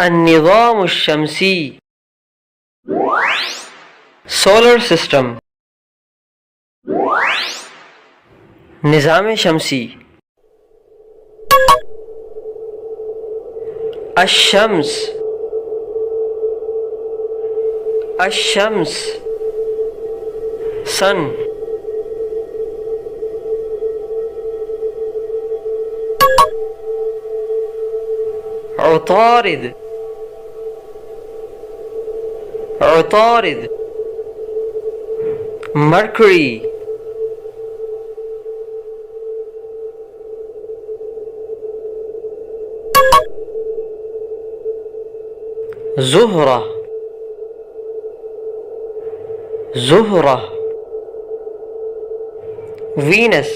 अन्निज़ाम शम्सी solar system निज़ाम शम्सी अश-शम्स अश-शम्स सन उतारिद उतारिद मरकरी ज़ुहरा ज़ुहरा वीनस